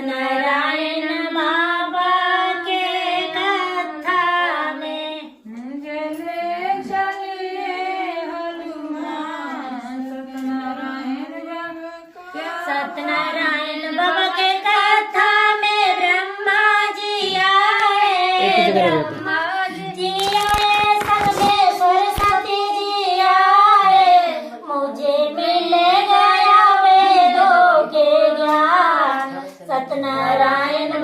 सत्यनारायण बाबा के कथा में चले चलिए हनुमान सत्यनारायण बाबा के कथा में ब्रह्मा जी आए जी आए संग में सरस्वती जी आए मुझे मिल गया वेदों के ज्ञान सत्यनारायण